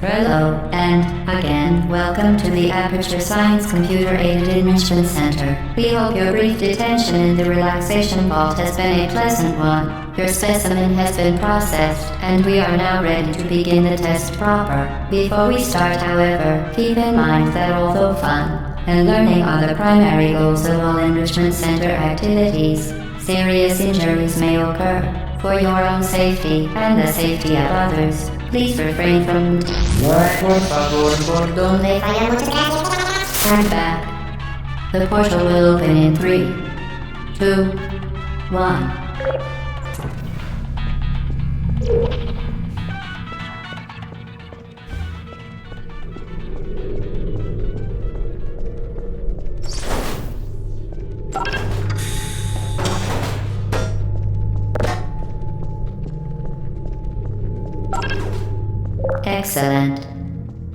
Hello, and again, welcome to the Aperture Science Computer-Aided Enrichment Center. We hope your brief detention in the relaxation vault has been a pleasant one. Your specimen has been processed, and we are now ready to begin the test proper. Before we start, however, keep in mind that although fun and learning are the primary goals of all Enrichment Center activities, serious injuries may occur. For your own safety and the safety of others, please refrain from Stand back. The portal will open in 3, 2, 1. Excellent.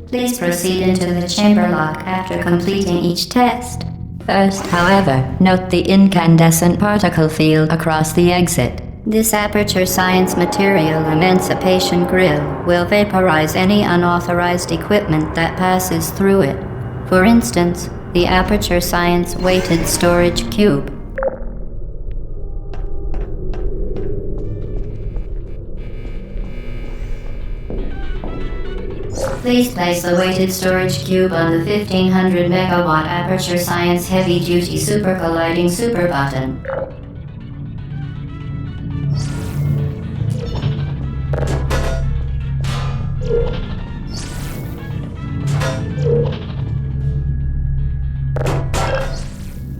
Please proceed into the chamber lock after completing each test. First, however, note the incandescent particle field across the exit. This Aperture Science material emancipation grill will vaporize any unauthorized equipment that passes through it. For instance, the Aperture Science weighted storage cube. Please place the weighted storage cube on the 1500 megawatt Aperture Science heavy-duty super colliding super button.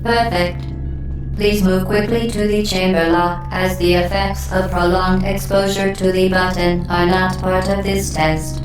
Perfect. Please move quickly to the chamber lock, as the effects of prolonged exposure to the button are not part of this test.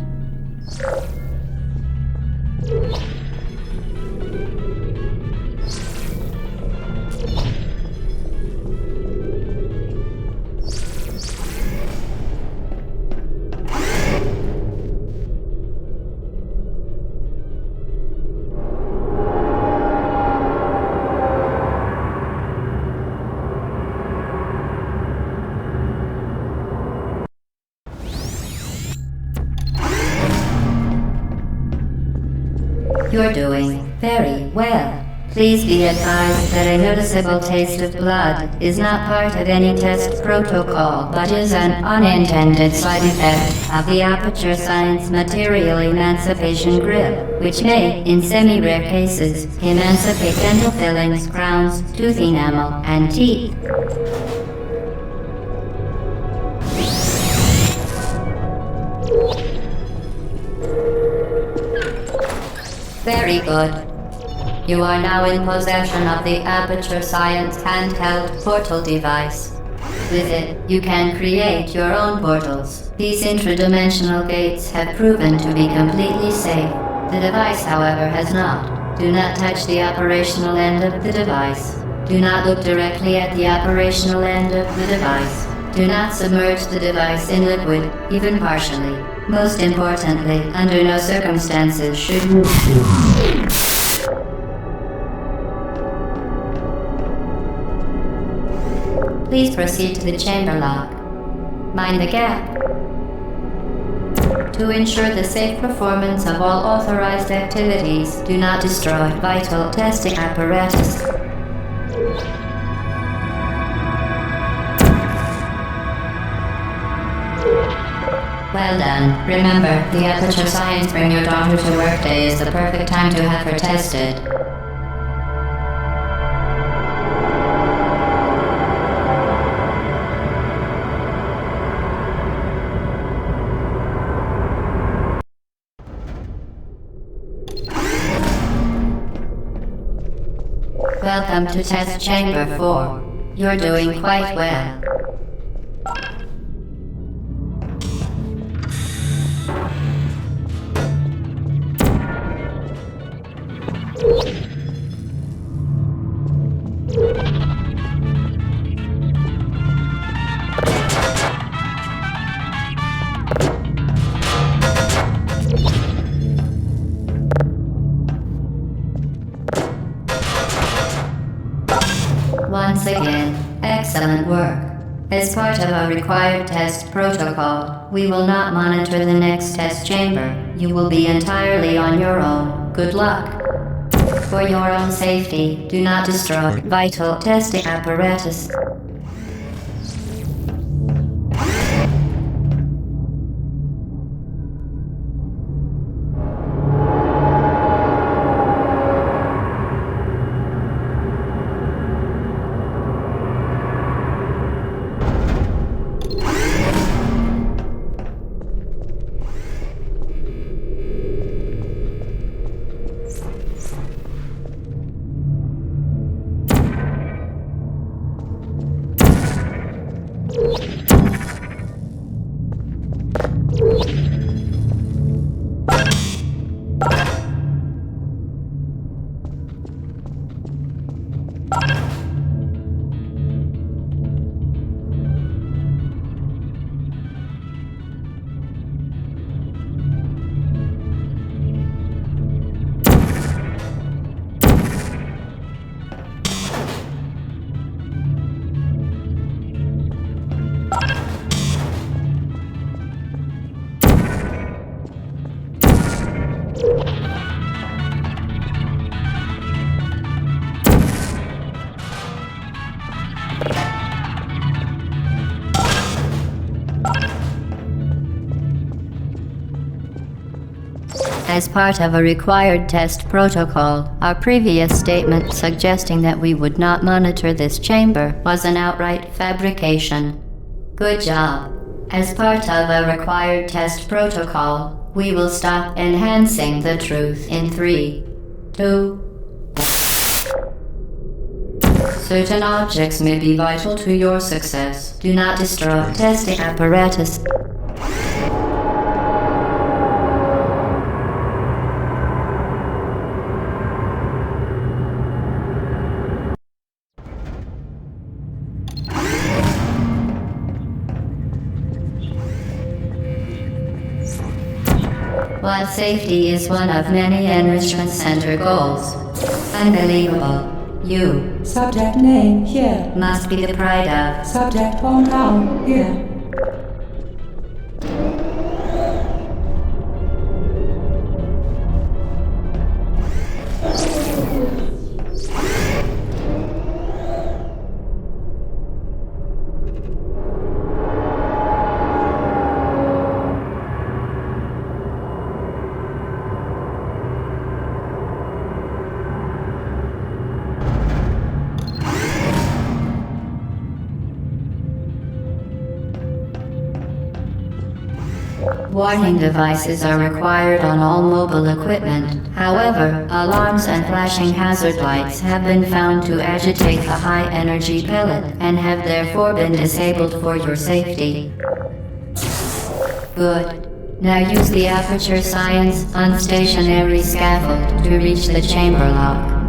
You're doing very well. Please be advised that a noticeable taste of blood is not part of any test protocol, but is an unintended side effect of the Aperture Science material emancipation grill, which may, in semi-rare cases, emancipate dental fillings, crowns, tooth enamel, and teeth. Very good. You are now in possession of the Aperture Science handheld portal device. With it, you can create your own portals. These intradimensional gates have proven to be completely safe. The device, however, has not. Do not touch the operational end of the device. Do not look directly at the operational end of the device. Do not submerge the device in liquid, even partially. Most importantly, under no circumstances should you... Please proceed to the chamber lock. Mind the gap. To ensure the safe performance of all authorized activities, do not destroy vital testing apparatus. Well done. Remember, the Aperture Science Bring Your Daughter to Work Day is the perfect time to have her tested. Welcome to Test Chamber 4. You're doing quite well. Once again, excellent work. As part of a required test protocol, We will not monitor the next test chamber. You will be entirely on your own. Good luck. For your own safety, do not destroy vital testing apparatus. As part of a required test protocol, our previous statement suggesting that we would not monitor this chamber was an outright fabrication. Good job. As part of a required test protocol, we will stop enhancing the truth in 3, 2. Certain objects may be vital to your success. Do not destroy testing apparatus. While safety is one of many Enrichment Center goals, unbelievable. You, Subject name here. must be the pride of. Subject hometown here. Warning devices are required on all mobile equipment. However, alarms and flashing hazard lights have been found to agitate the high-energy pellet and have therefore been disabled for your safety. Good. Now use the Aperture Science unstationary scaffold to reach the chamber lock.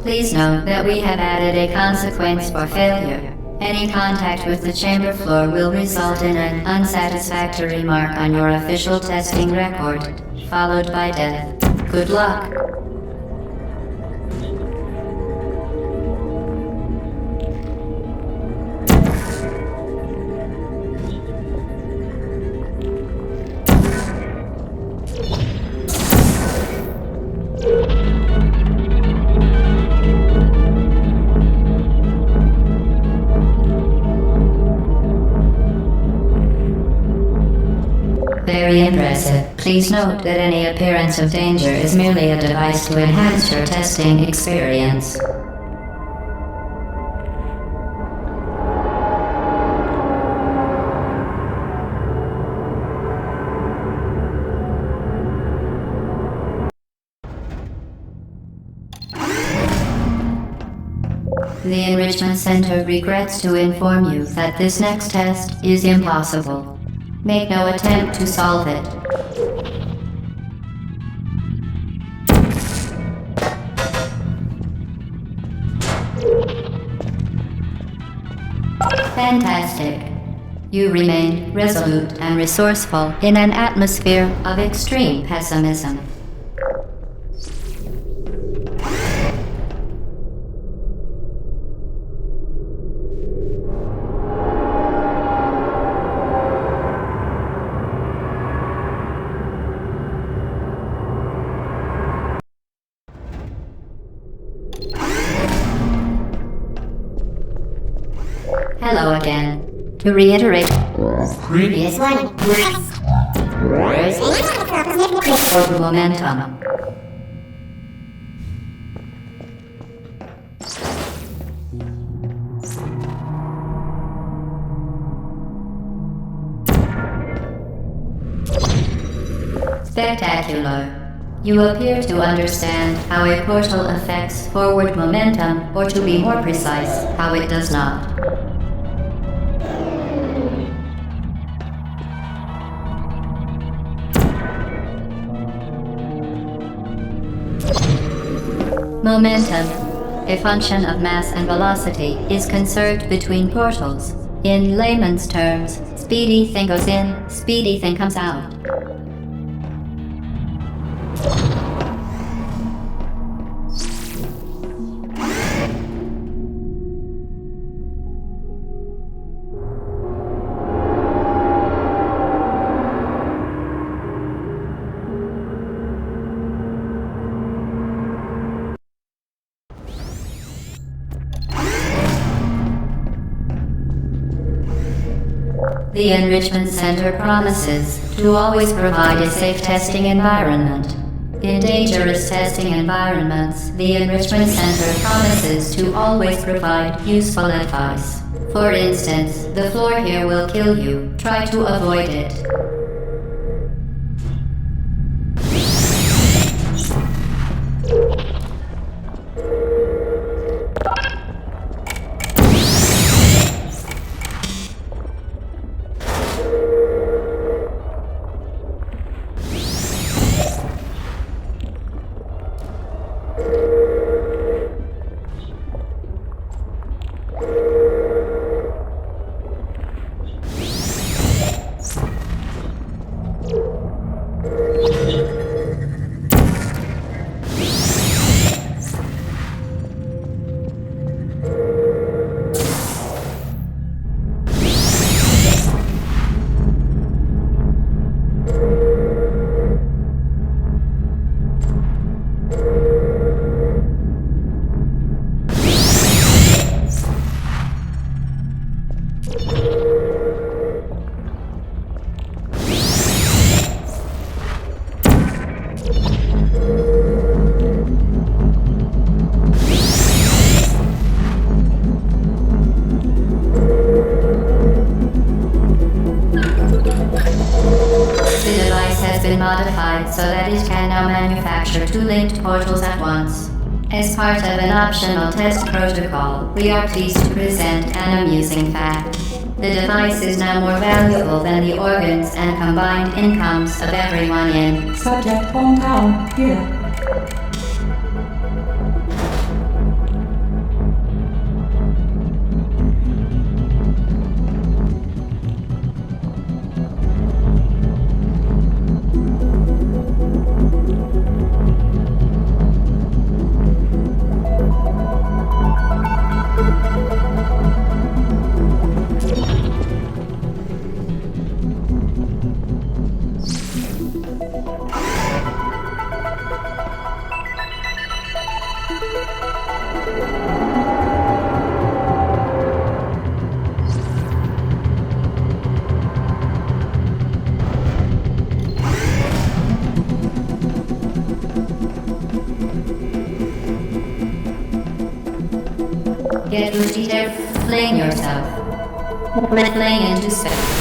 Please note that we have added a consequence for failure. Any contact with the chamber floor will result in an unsatisfactory mark on your official testing record, followed by death. Good luck. Very impressive. Please note that any appearance of danger is merely a device to enhance your testing experience. The Enrichment Center regrets to inform you that this next test is impossible. Make no attempt to solve it. Fantastic. You remained resolute and resourceful in an atmosphere of extreme pessimism. Hello again. To reiterate, previous one. For momentum. Spectacular. You appear to understand how a portal affects forward momentum, or to be more precise, how it does not. Momentum, a function of mass and velocity, is conserved between portals. In layman's terms, speedy thing goes in, speedy thing comes out. The Enrichment Center promises to always provide a safe testing environment. In dangerous testing environments, the Enrichment Center promises to always provide useful advice. For instance, the floor here will kill you. Try to avoid it. Modified so that it can now manufacture two linked portals at once. As part of an optional test protocol, we are pleased to present an amusing fact. The device is now more valuable than the organs and combined incomes of everyone in Subject hometown here. Get boosted there, fling yourself. Fling into space.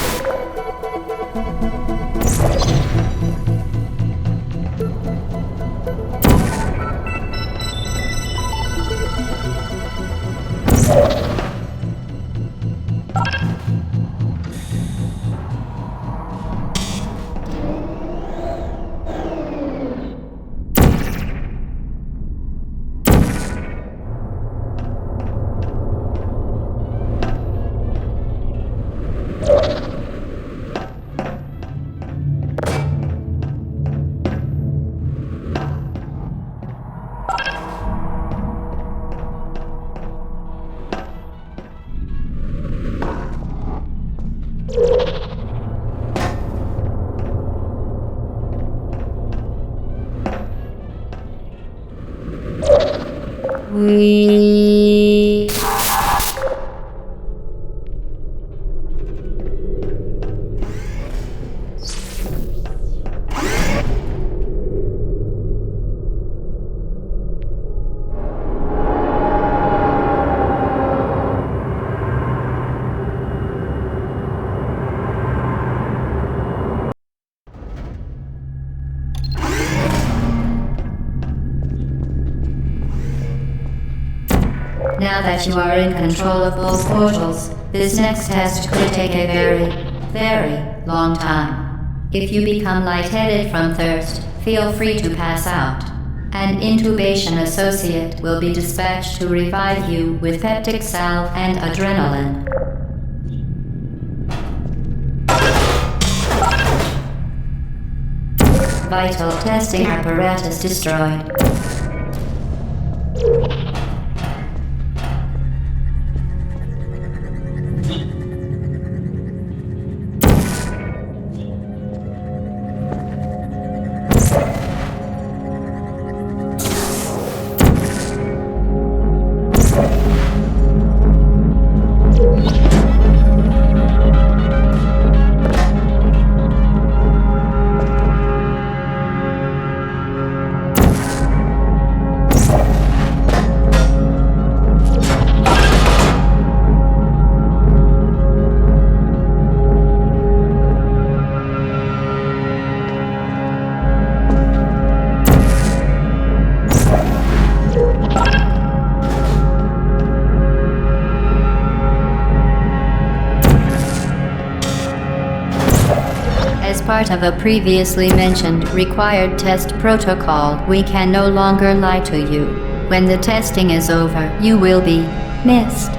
We... Now that you are in control of both portals, this next test could take a very, very long time. If you become lightheaded from thirst, feel free to pass out. An intubation associate will be dispatched to revive you with peptic salve and adrenaline. Vital testing apparatus destroyed. As part of a previously mentioned required test protocol, we can no longer lie to you. When the testing is over, you will be missed.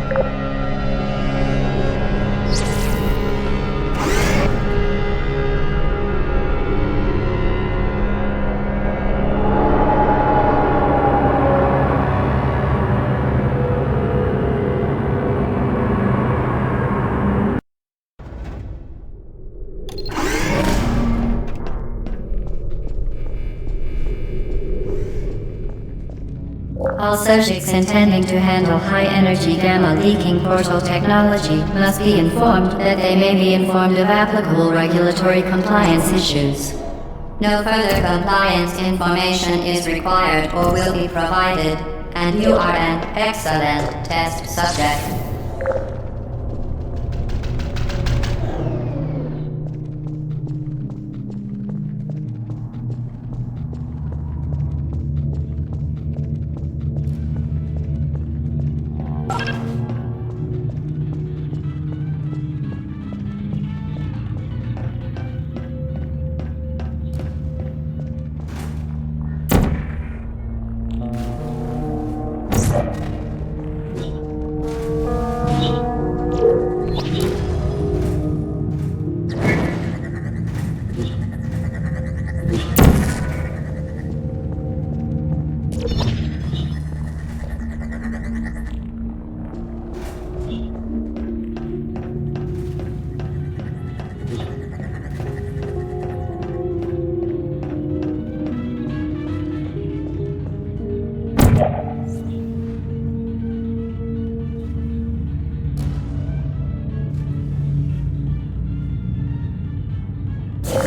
All subjects intending to handle high-energy gamma-leaking portal technology must be informed that they may be informed of applicable regulatory compliance issues. No further compliance information is required or will be provided, and you are an excellent test subject.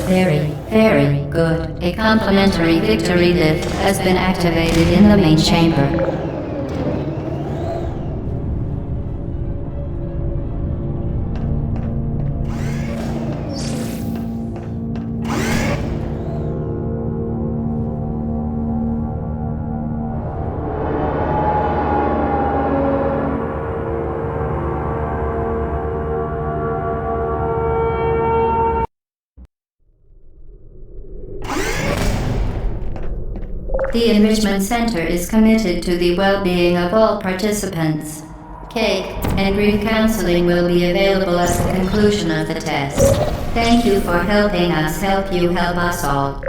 Very, very good. A complimentary victory lift has been activated in the main chamber. The Enrichment Center is committed to the well-being of all participants. Cake and grief counseling will be available at the conclusion of the test. Thank you for helping us help you help us all.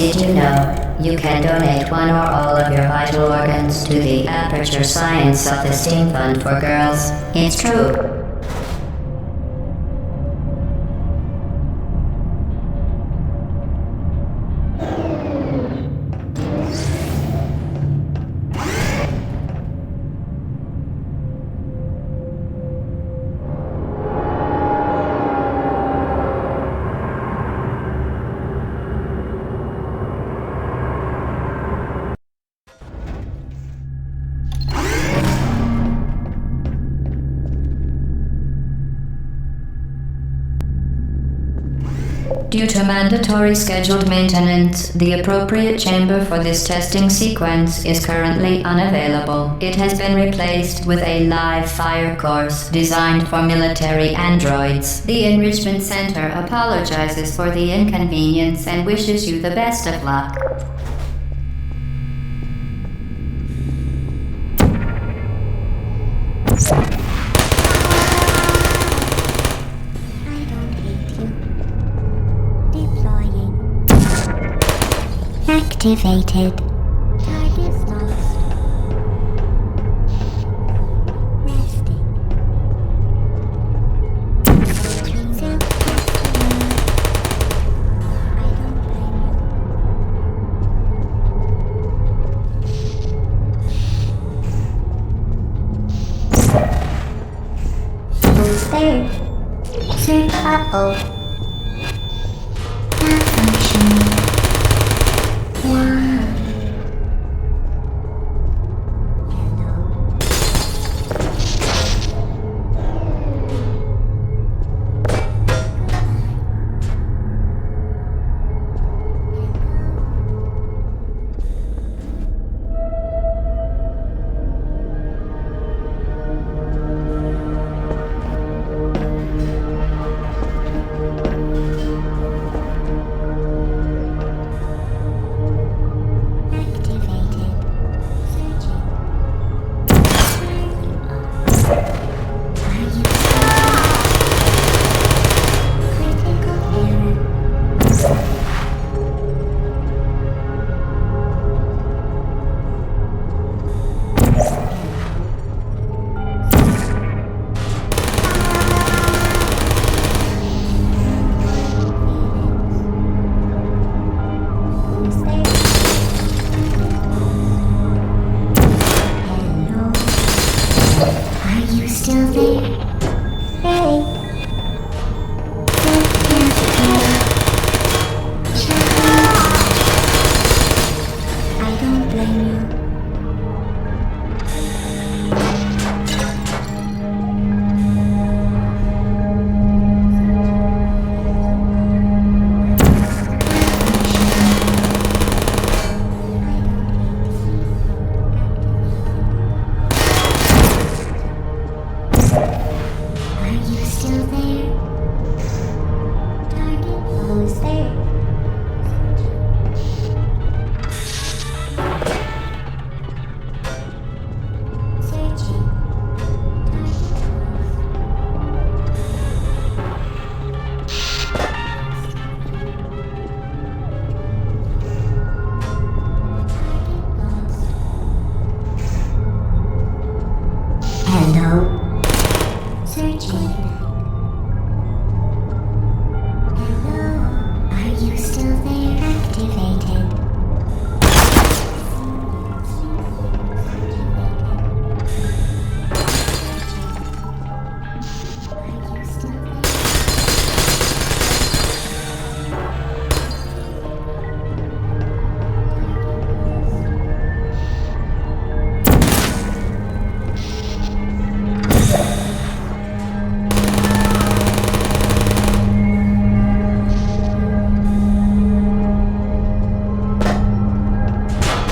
Did you know you can donate one or all of your vital organs to the Aperture Science Self-Esteem Fund for Girls? It's true. Due to mandatory scheduled maintenance, the appropriate chamber for this testing sequence is currently unavailable. It has been replaced with a live fire course designed for military androids. The Enrichment Center apologizes for the inconvenience and wishes you the best of luck. Activated. Target lost. Resting. I don't blame you. Who's there? Sir, uh-oh. Malfunction.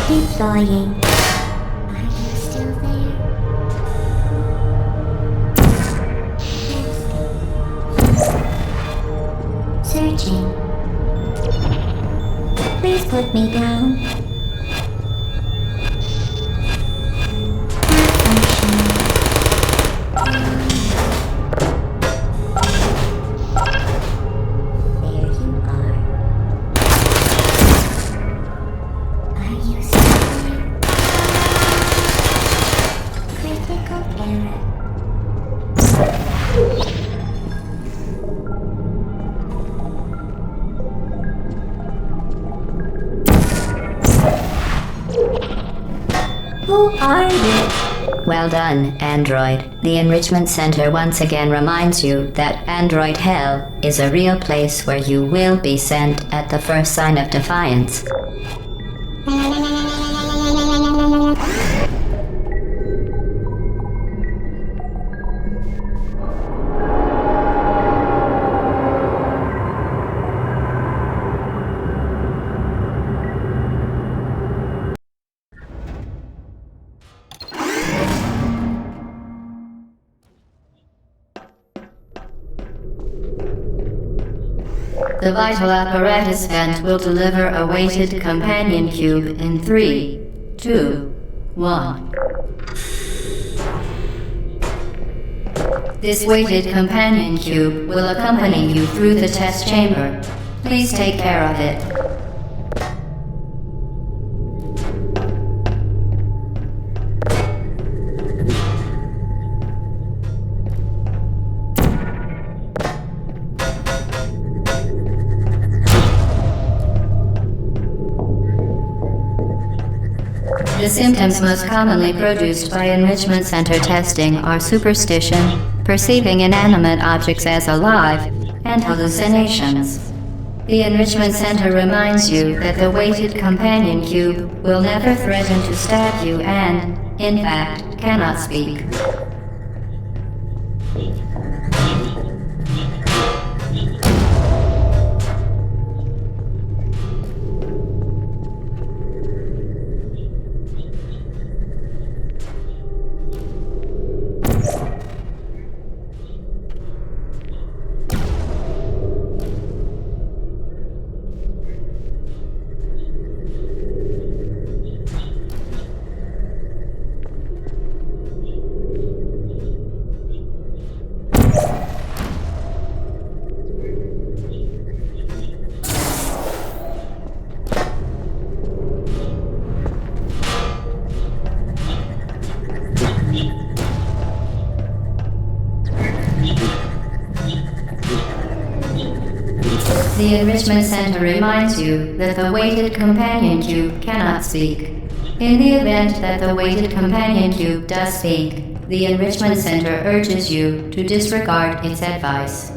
Deploying. Are you still there? Searching. Please put me down. Malfunction. There you are. Who are you? Well done, Android. The Enrichment Center once again reminds you that Android Hell is a real place where you will be sent at the first sign of defiance. The vital apparatus vent will deliver a weighted companion cube in 3, 2, 1. This weighted companion cube will accompany you through the test chamber. Please take care of it. The symptoms most commonly produced by enrichment center testing are superstition, perceiving inanimate objects as alive, and hallucinations. The enrichment center reminds you that the weighted companion cube will never threaten to stab you and, in fact, cannot speak. The Enrichment Center reminds you that the weighted companion cube cannot speak. In the event that the weighted companion cube does speak, the Enrichment Center urges you to disregard its advice.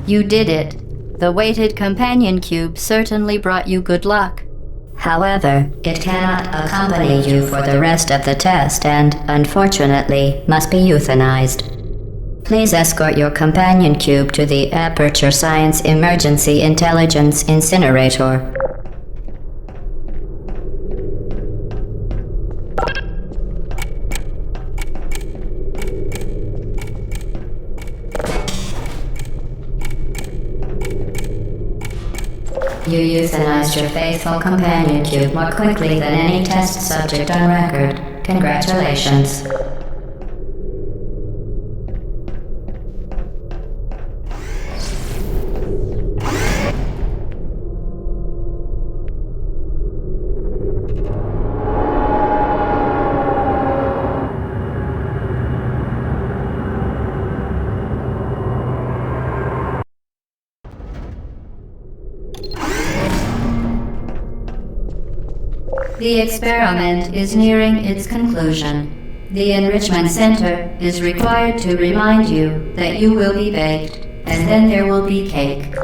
You did it. The weighted companion cube certainly brought you good luck. However, it cannot accompany you for the rest of the test and, unfortunately, must be euthanized. Please escort your companion cube to the Aperture Science Emergency Intelligence Incinerator. You euthanized your faithful companion cube more quickly than any test subject on record. Congratulations. The experiment is nearing its conclusion. The Enrichment Center is required to remind you that you will be baked, and then there will be cake.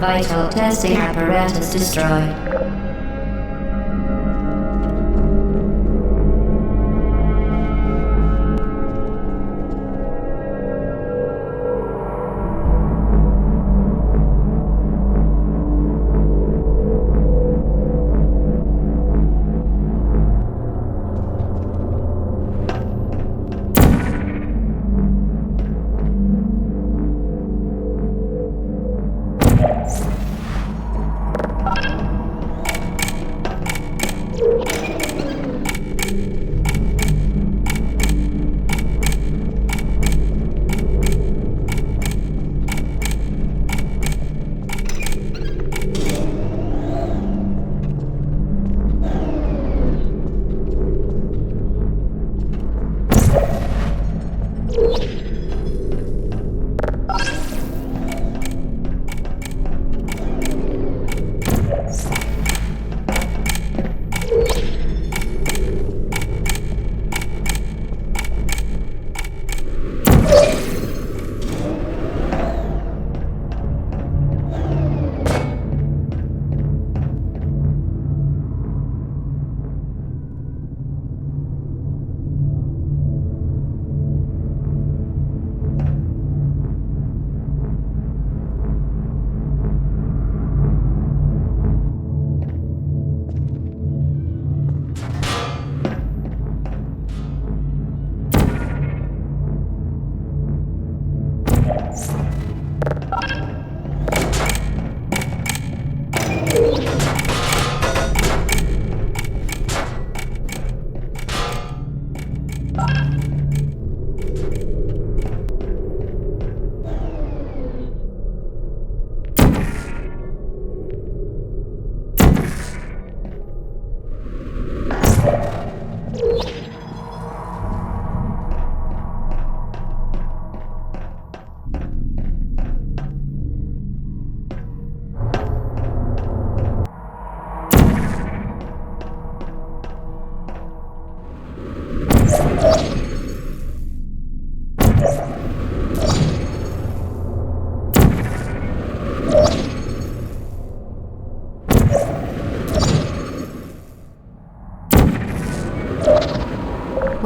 Vital testing apparatus destroyed.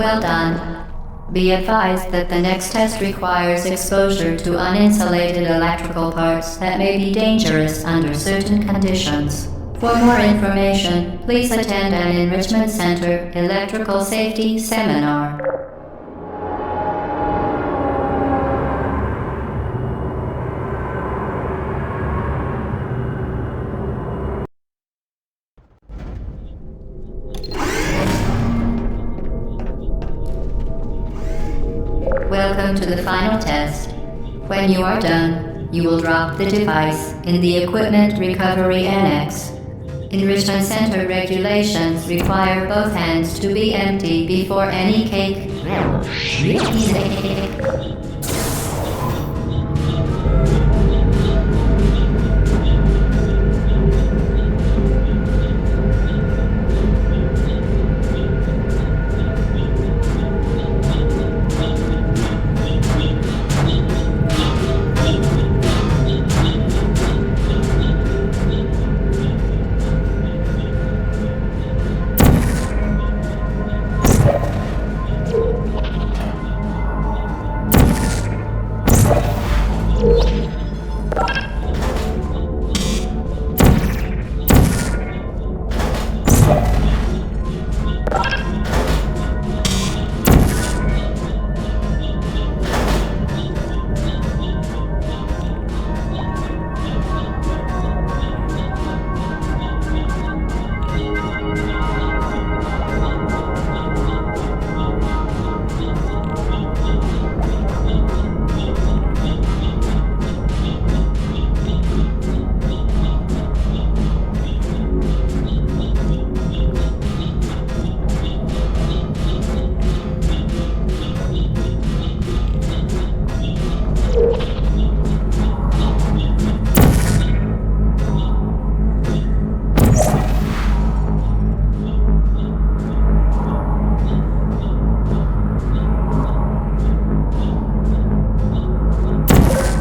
Well done. Be advised that the next test requires exposure to uninsulated electrical parts that may be dangerous under certain conditions. For more information, please attend an Enrichment Center Electrical Safety Seminar. Welcome to the final test. When you are done, you will drop the device in the Equipment Recovery Annex. Enrichment Center regulations require both hands to be empty before any cake.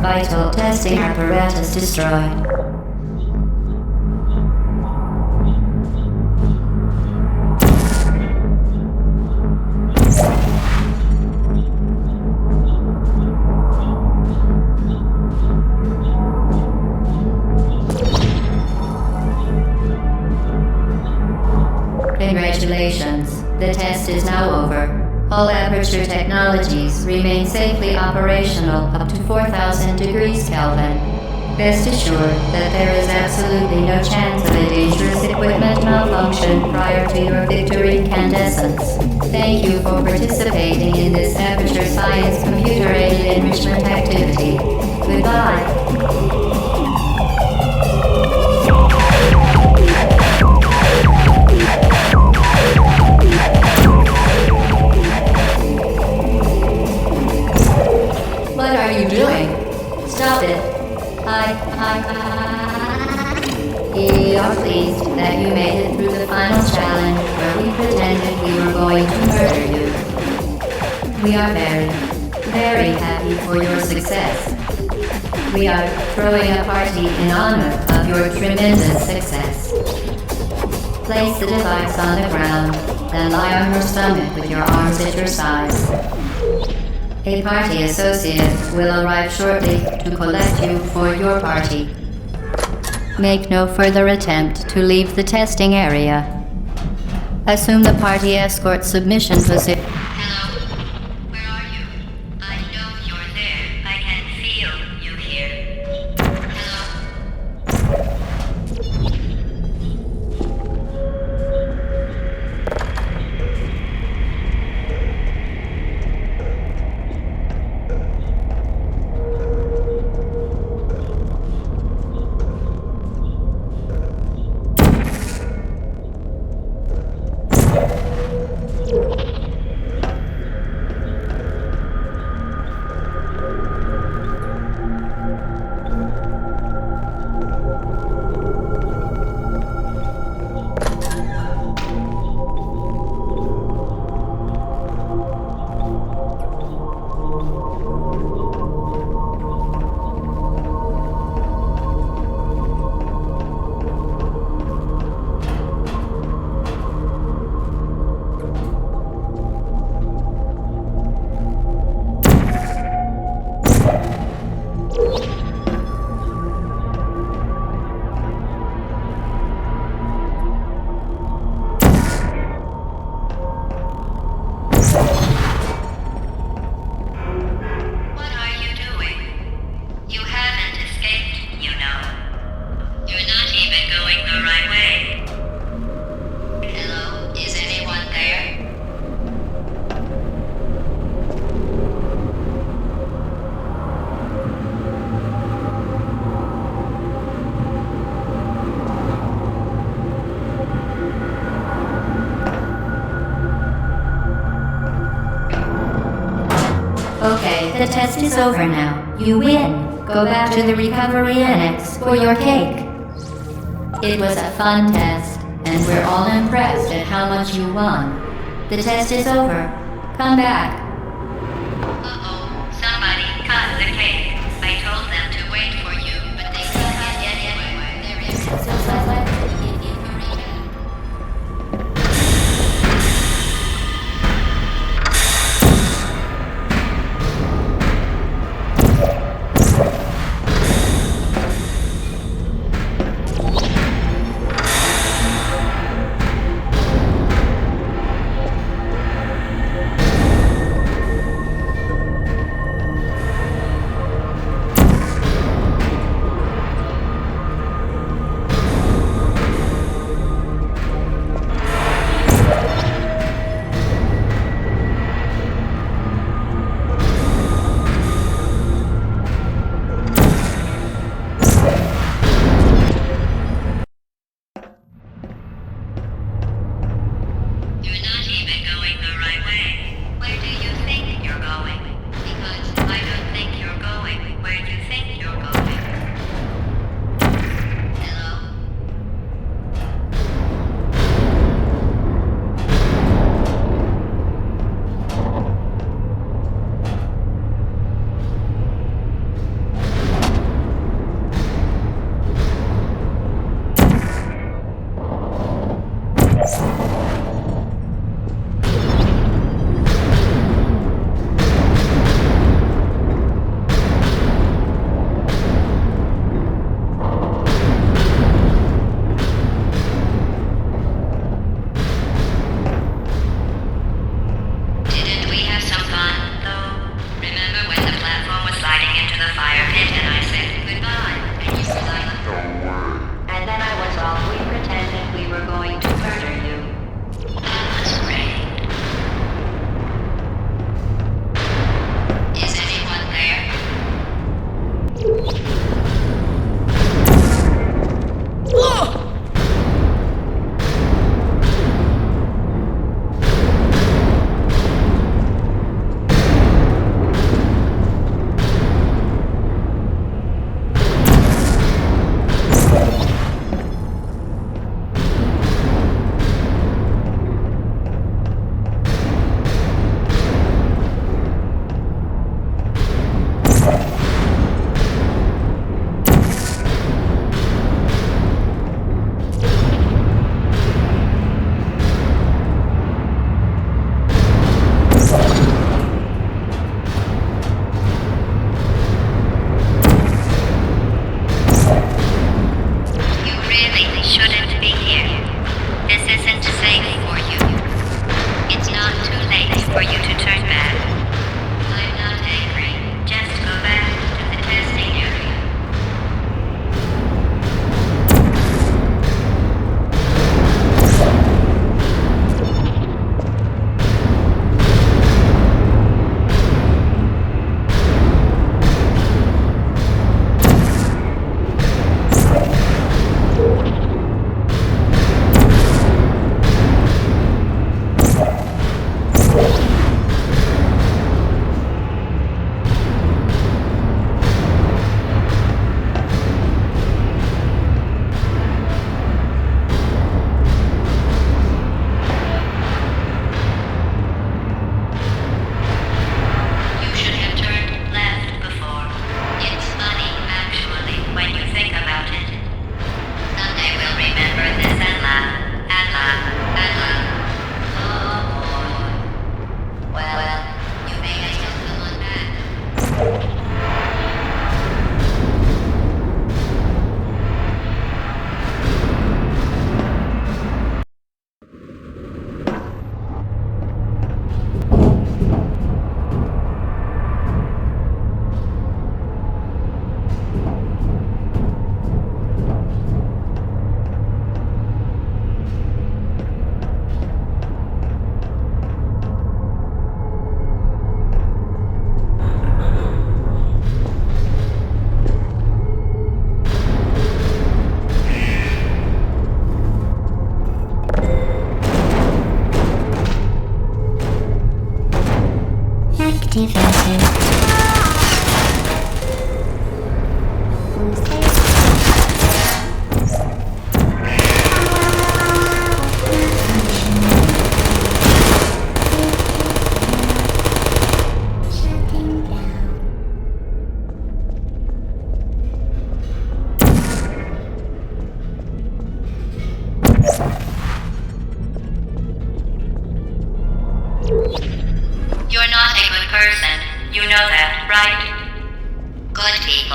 Vital testing apparatus destroyed. The test is now over. All Aperture technologies remain safely operational up to 4,000 degrees Kelvin. Rest assured that there is absolutely no chance of a dangerous equipment malfunction prior to your victory incandescence. Thank you for participating in this Aperture Science computer-aided enrichment activity. Goodbye. What are you doing? Stop it. We are pleased that you made it through the final challenge where we pretended we were going to murder you. We are very, very happy for your success. We are throwing a party in honor of your tremendous success. Place the device on the ground, then lie on your stomach with your arms at your sides. A party associate will arrive shortly to collect you for your party. Make no further attempt to leave the testing area. Assume the party escort submission position. Hello? Where are you? I know you're there. I can feel you here. Hello? Okay, the test is over now. You win. Go back to the recovery annex for your cake. It was a fun test, and we're all impressed at how much you won. The test is over. Come back. Uh-oh, somebody cut the cake. I told them to wait for you, but they couldn't get anywhere. There is still left if you hurry back.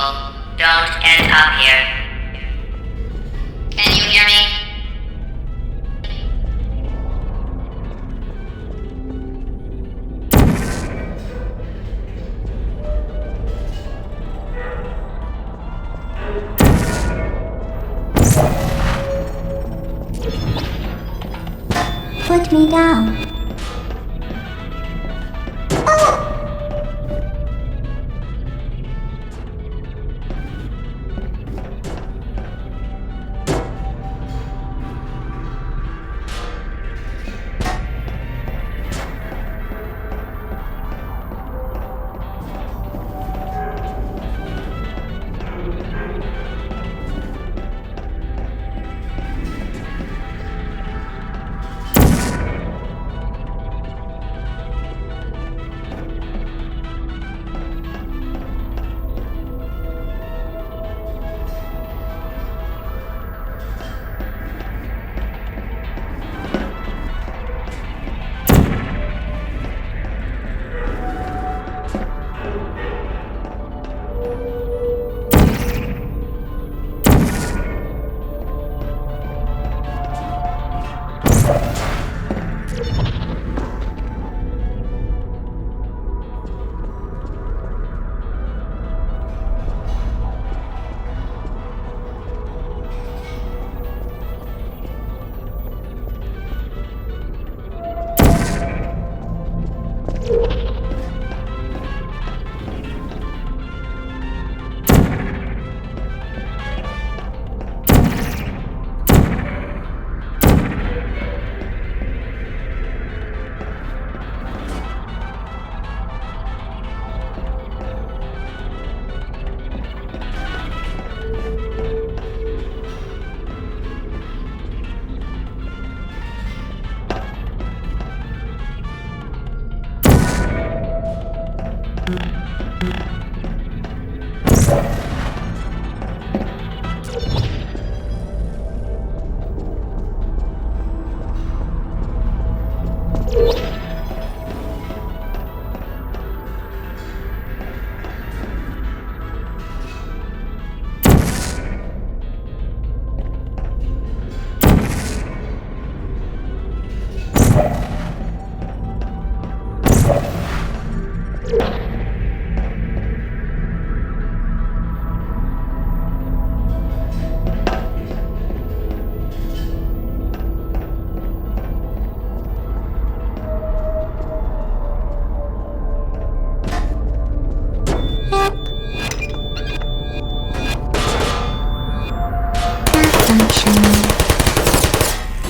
people. Don't end up here. Can you hear me? Put me down.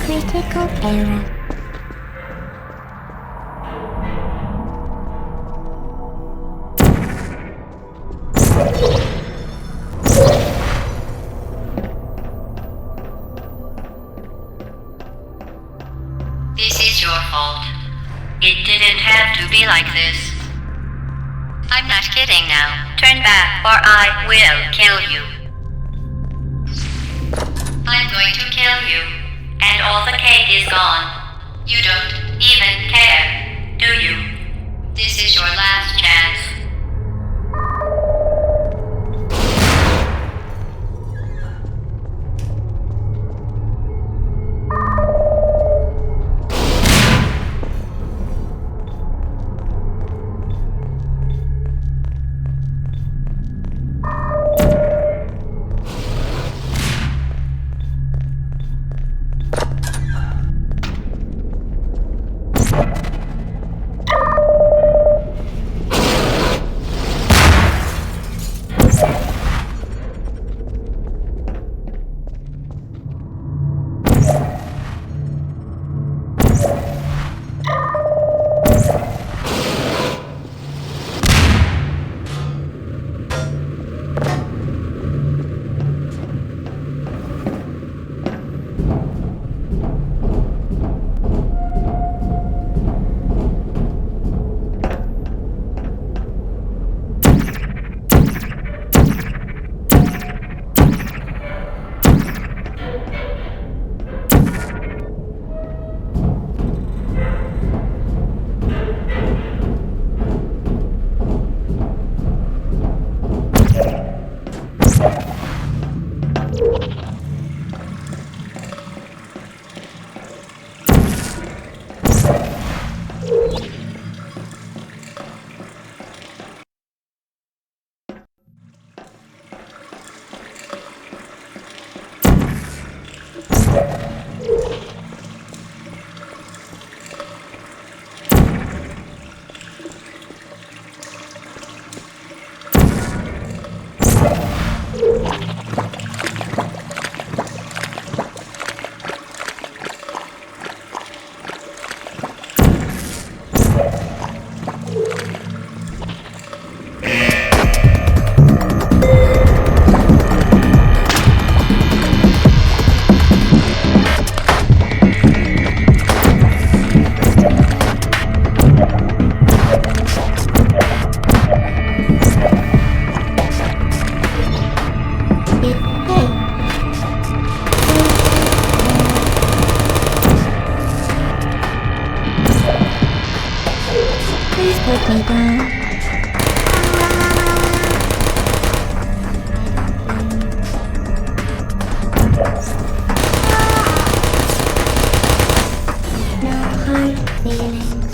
Critical error. This is your fault. It didn't have to be like this. I'm not kidding now. Turn back or I will kill you. I'm going to kill you. And all the cake is gone. You don't even care, do you? This is your last chance. down. No hard feelings.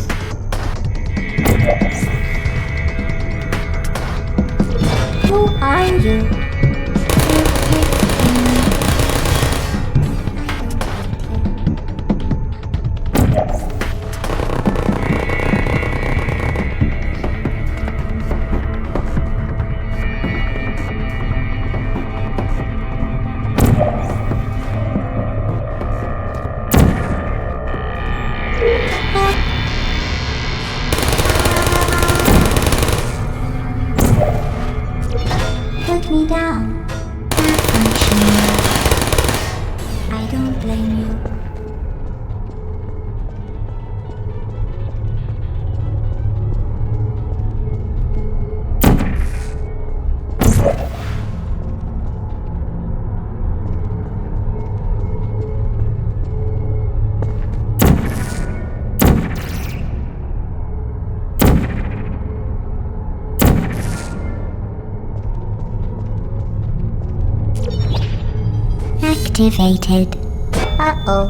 Who are you? You picked me. Put me down. Malfunction. I don't blame you. Activated. Uh-oh.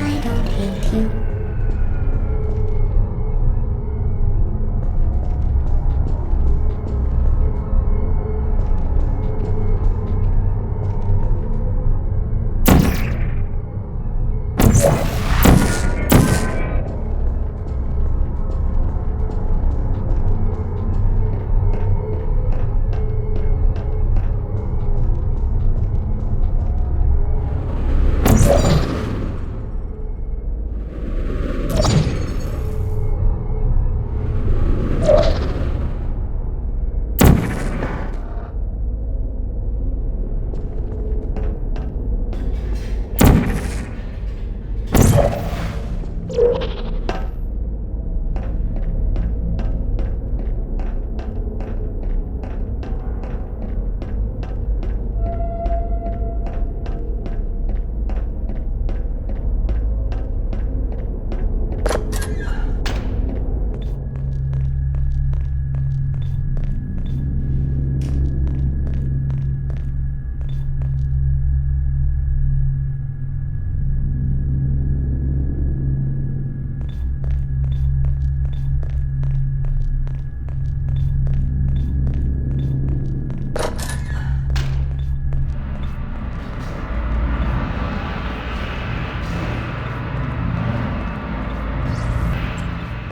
I don't hate you.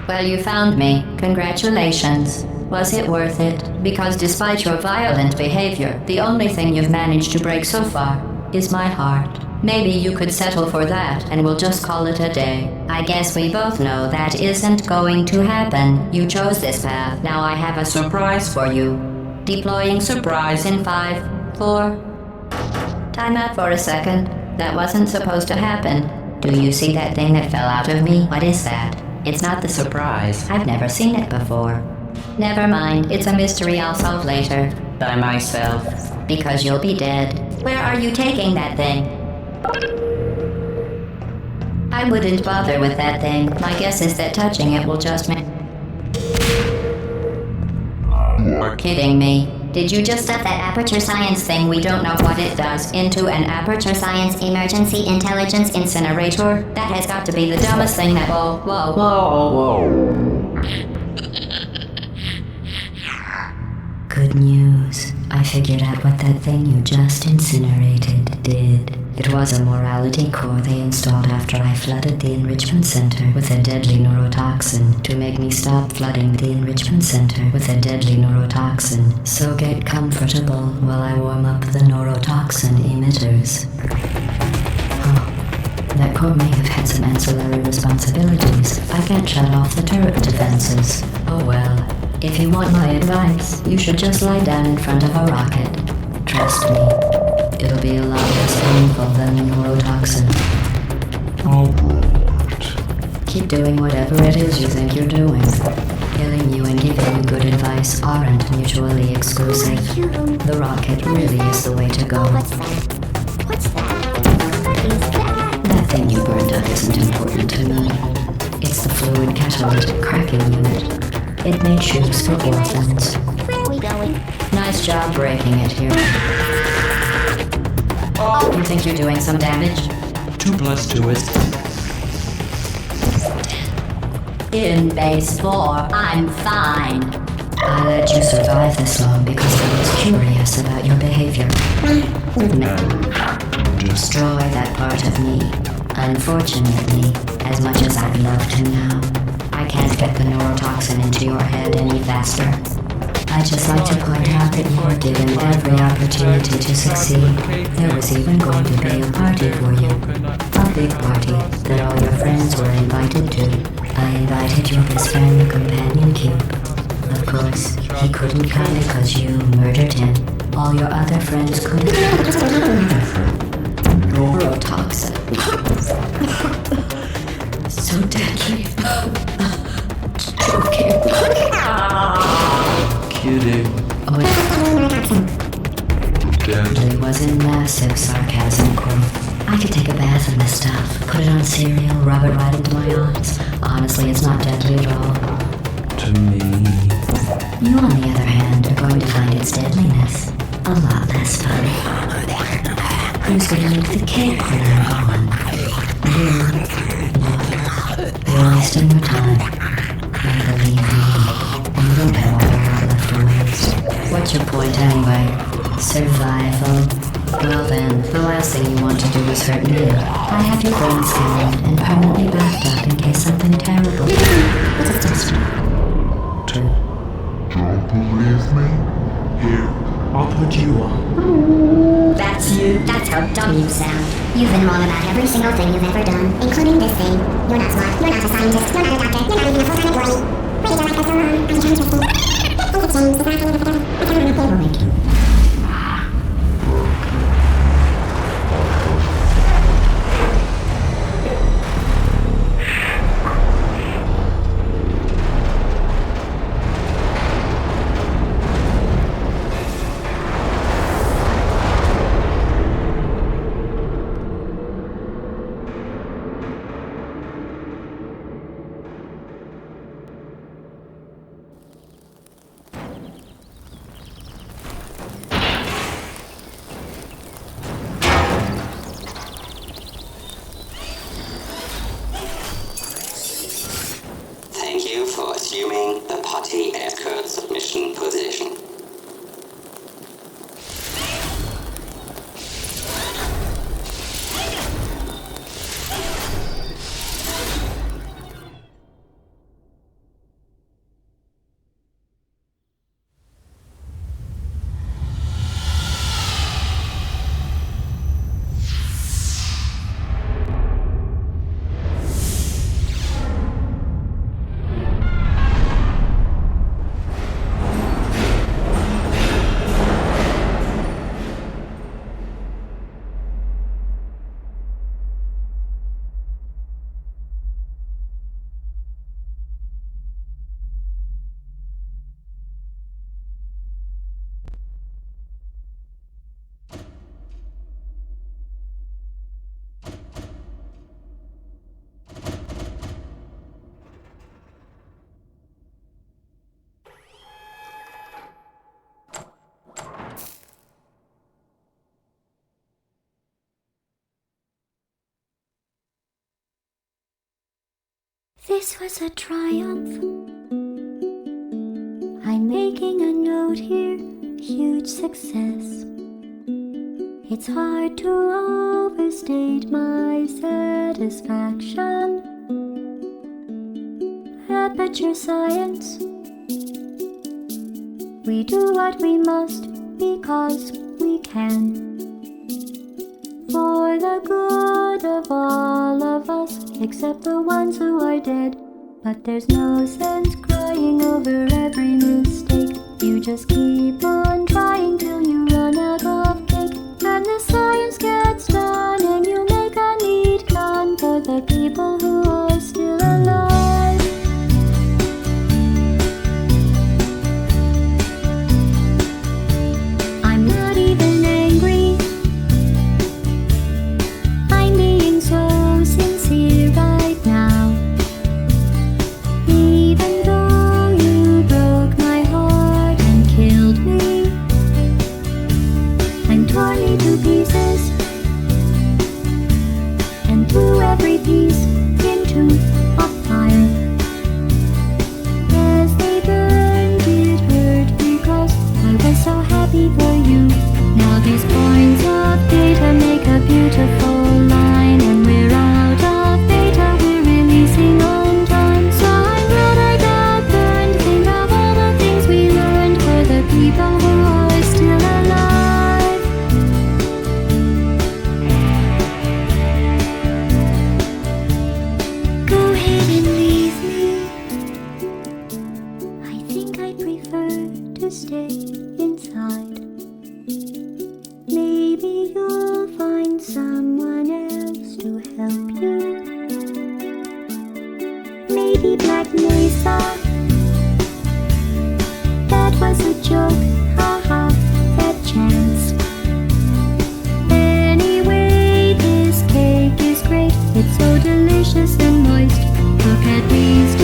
Well, you found me. Congratulations. Was it worth it? Because despite your violent behavior, the only thing you've managed to break so far is my heart. Maybe you could settle for that and we'll just call it a day. I guess we both know that isn't going to happen. You chose this path. Now I have a surprise for you. Deploying surprise in 5, 4... Time out for a second. That wasn't supposed to happen. Do you see that thing that fell out of me? What is that? It's not the surprise. I've never seen it before. Never mind. It's a mystery I'll solve later. By myself. Because you'll be dead. Where are you taking that thing? I wouldn't bother with that thing. My guess is that touching it will just make... You're kidding me. Did you just stuff that Aperture Science thing we don't know what it does into an Aperture Science emergency intelligence incinerator? That has got to be the dumbest thing that... Whoa. Good news. I figured out what that thing you just incinerated did. It was a morality core they installed after I flooded the enrichment center with a deadly neurotoxin to make me stop flooding the enrichment center with a deadly neurotoxin. So get comfortable while I warm up the neurotoxin emitters. Oh, that core may have had some ancillary responsibilities. I can't shut off the turret defenses. Oh well. If you want my advice, you should just lie down in front of a rocket. Trust me. It'll be a lot less painful than the neurotoxin. Albert. Keep doing whatever it is you think you're doing. Killing you and giving you good advice aren't mutually exclusive. The rocket really is the way to go. What's that? What's that? What is that? That thing you burned up isn't important to me. It's the fluid catalytic cracking unit. It made shoes for orphans. Where are we going? Nice job breaking it here. You think you're doing some damage? 2 plus 2 is... In base 4, I'm fine. I let you survive this long because I was curious about your behavior. Destroy that part of me. Unfortunately, as much as I'd love to now, I can't get the neurotoxin into your head any faster. I'd just like to point out that you were given every opportunity to succeed. There was even going to be a party for you. A big party that all your friends were invited to. I invited your best friend, the companion cube. Of course, he couldn't come because you murdered him. All your other friends couldn't. Neurotoxin. So deadly. Joking. Kidding. Oh, Dead. it was in massive sarcasm, quote. I could take a bath in this stuff, put it on cereal, rub it right into my eyes. Honestly, it's not deadly at all. To me. You, on the other hand, are going to find its deadliness a lot less fun. Who's going to make the cake when I'm gone? You. You're wasting your time. And believe me, you don't have a whole lot left to waste. What's your point anyway? Survival? Well then, the last thing you want to do is hurt me. I have your brain scanned and permanently backed up in case something terrible. Don't believe me? Here, I'll put you on. That's you. That's how dumb you sound. You've been wrong about every single thing you've ever done, including this thing. You're not smart. You're not a scientist. You're not a doctor. You're not even a full-time employee. Wait, you're like us so wrong. I'm trying to think. Things have changed. It's not kind of I can't really think. Thank you for assuming the potty escort submission position. This was a triumph. I'm making a note here, huge success. It's hard to overstate my satisfaction. Aperture Science. We do what we must because we can. For the good of all of us, except the ones who are dead. But there's no sense crying over every mistake. You just keep on trying till you run out of cake. And when the science gets done and you make a neat gun for the people who are still alive. I'm not even angry, I'm being so sincere right now. Even though you broke my heart and killed me and tore me to pieces and threw every piece into a fire. As they burned, it hurt because I was so happy for you. Now these points of data make a beautiful line, and we're out of data, we're releasing on time. So I'm glad I got burned. Think of all the things we learned for the people who are still alive. Go ahead and leave me. I think I'd prefer to stay inside. Maybe you'll find someone else to help you. Maybe Black Mesa. That was a joke, haha, that chance. Anyway, this cake is great. It's so delicious and moist. Look at these